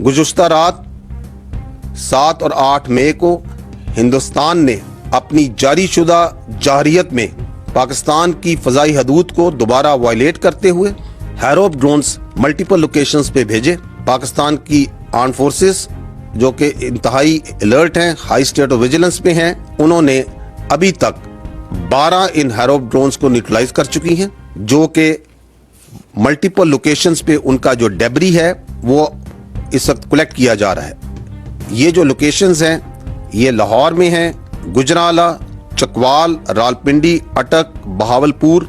गुज़श्ता रात 7 और 8 मई को हिंदुस्तान ने अपनी जारी शुदा जारियत में पाकिस्तान की फ़ज़ाई हदूद को दोबारा वायलेट करते हुए हैरोप ड्रोन्स मल्टीपल लोकेशंस पे भेजे। पाकिस्तान की आर्म फोर्सेस जो कि इंतहाई अलर्ट हैं, हाई स्टेट ऑफ विजिलेंस पे हैं, उन्होंने अभी तक 12 इन हैरोप ड्रोन्स को न्यूट्रलाइज कर चुकी हैं, जो कि मल्टीपल लोकेशंस पे उनका जो डेब्री है वो इस वक्त कलेक्ट किया जा रहा है। ये जो लोकेशंस हैं ये लाहौर में हैं, गुजरांवाला, चकवाल, रावलपिंडी, अटक, बहावलपुर,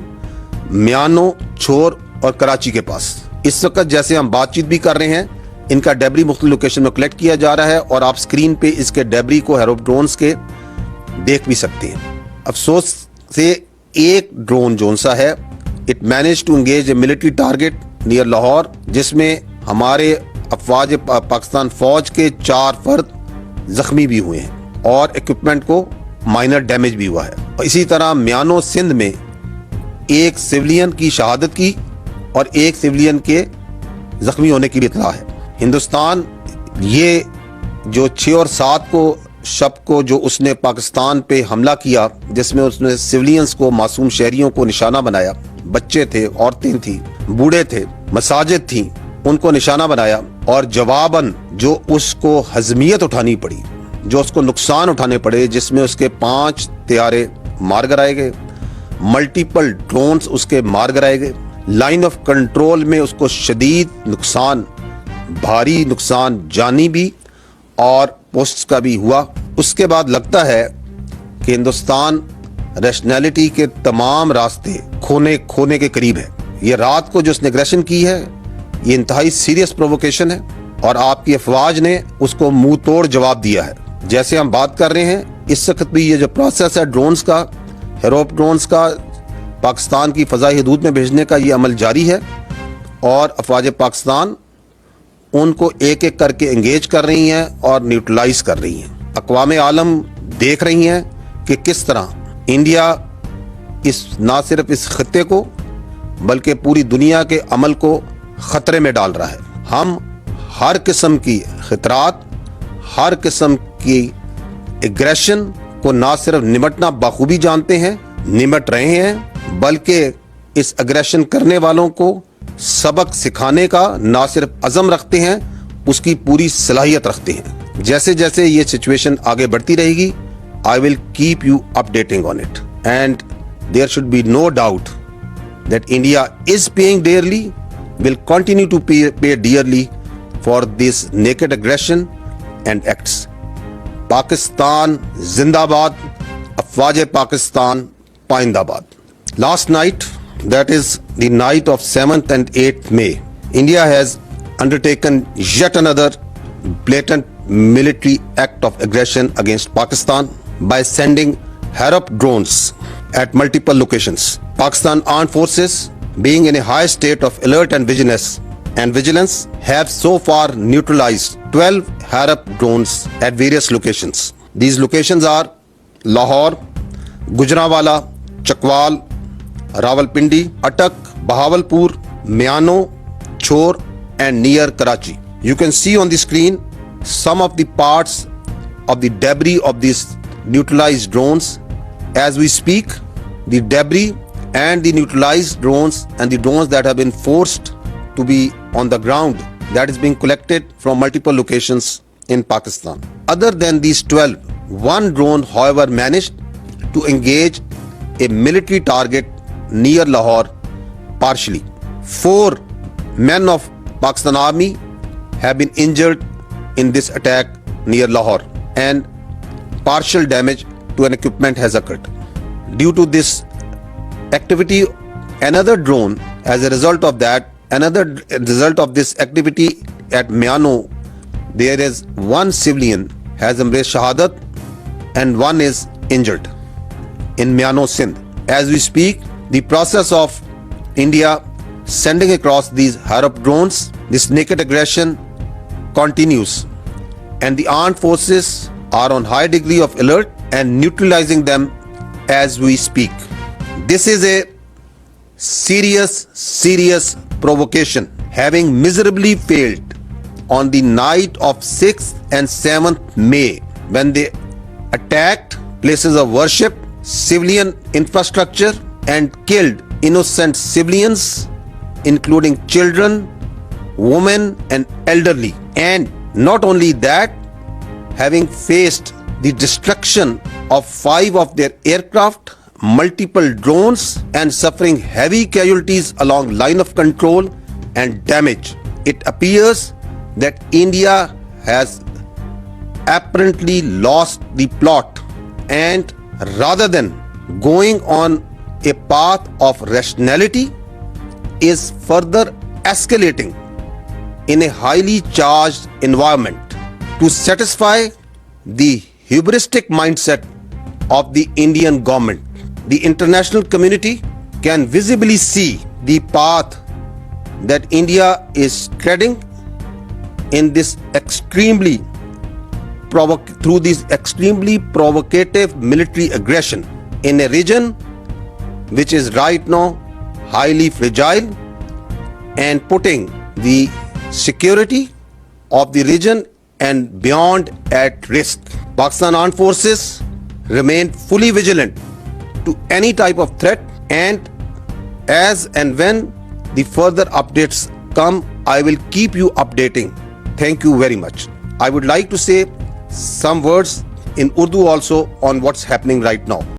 म्यानो, छोर और कराची के पास। इस वक्त जैसे हम बातचीत भी कर रहे हैं, इनका डेब्री मुख्तलिफ लोकेशन में कलेक्ट किया जा रहा है और आप स्क्रीन पे इसके डेब्री को हैरोप ड्रोन्स के देख भी सकते हैं। अफसोस से एक ड्रोन जोन सा है, it manage to engage a military target near Lahore, जिसमें हमारे अफवाज पाकिस्तान फौज के 4 फर्द जख्मी भी हुए हैं और इक्विपमेंट को माइनर डैमेज भी हुआ है। और इसी तरह म्यानो सिंध में एक सिविलियन की शहादत की और एक सिविलियन के जख्मी होने की भी इत्तला है। हिंदुस्तान ये जो 6 और 7 को शब को जो उसने पाकिस्तान पे हमला किया, जिसमें उसने सिविलियंस को, मासूम शहरियों को निशाना बनाया, बच्चे थे, औरतें थी, बूढ़े थे, मसाजिद थी, उनको निशाना बनाया और जवाबन जो उसको हजमियत उठानी पड़ी, जो उसको नुकसान उठाने पड़े, जिसमें उसके 5 तैयारे मार गिराए गए, मल्टीपल ड्रोन्स उसके मार गिराए गए, लाइन ऑफ कंट्रोल में उसको शदीद नुकसान, भारी नुकसान जानी भी और पोस्ट्स का भी हुआ। उसके बाद लगता है कि हिंदुस्तान रैशनैलिटी के तमाम रास्ते खोने के करीब है। ये रात को जो उसने एग्रेशन की है ये इंतहाई सीरियस प्रोवोकेशन है और आपकी अफवाज ने उसको मुंह तोड़ जवाब दिया है। जैसे हम बात कर रहे हैं इस वक्त भी ये जो प्रोसेस है ड्रोन्स का, हैरोप ड्रोन्स का पाकिस्तान की फ़ज़ाई हदूद में भेजने का ये अमल जारी है और अफवाज पाकिस्तान उनको एक एक करके एंगेज कर रही हैं और न्यूट्रलाइज कर रही हैं। अक़वाम आलम देख रही हैं कि किस तरह इंडिया इस ना सिर्फ इस खत्ते को बल्कि पूरी दुनिया के अमल को ख़तरे में डाल रहा है। हम हर किस्म की खतरात, हर किस्म की एग्रेशन को ना सिर्फ निमटना बाखूबी जानते हैं, निमट रहे हैं, बल्कि इस एग्रेशन करने वालों को सबक सिखाने का ना सिर्फ अज़म रखते हैं, उसकी पूरी सलाहियत रखते हैं। जैसे जैसे ये सिचुएशन आगे बढ़ती रहेगी, I will keep you updating on it and there should be no doubt that India is paying dearly, will continue to pay dearly for this naked aggression and acts. Pakistan Zindabad, Afwaj Pakistan Paindabad. Last night, that is the night of 7th and 8th May, India has undertaken yet another blatant military act of aggression against Pakistan by sending Harop drones at multiple locations. Pakistan Armed Forces, being in a high state of alert and vigilance, have so far neutralized 12 Harop drones at various locations. These locations are Lahore, Gujranwala, Chakwal, Rawalpindi, Atak, Bahawalpur, Miano, Chor and near Karachi. You can see on the screen some of the parts of the debris of these neutralized drones. As we speak, the debris and the neutralized drones and the drones that have been forced to be on the ground, that is being collected from multiple locations in Pakistan. Other than these 12, one drone however managed to engage a military target near Lahore partially. 4 men of Pakistan Army have been injured in this attack near Lahore and partial damage to an equipment has occurred. Due to this activity, another drone, as a result of this activity at Miano, there is one civilian has embraced shahadat and one is injured in Miano Sindh. As we speak, the process of India sending across these Harop drones, this naked aggression continues and the armed forces are on high degree of alert and neutralizing them as we speak. This is a serious provocation, having miserably failed on the night of 6th and 7th May when they attacked places of worship, civilian infrastructure, and killed innocent civilians, including children, women, and elderly. And not only that, having faced the destruction of 5 of their aircraft, multiple drones, and suffering heavy casualties along line of control and damage, it appears that India has apparently lost the plot, and rather than going on a path of rationality, is further escalating in a highly charged environment to satisfy the hubristic mindset of the Indian government. The international community can visibly see the path that India is treading in this extremely provocative military aggression in a region which is right now highly fragile and putting the security of the region and beyond at risk. Pakistan Armed Forces remain fully vigilant to any type of threat, and as and when the further updates come, I will keep you updating. Thank you very much. I would like to say some words in Urdu also on what's happening right now.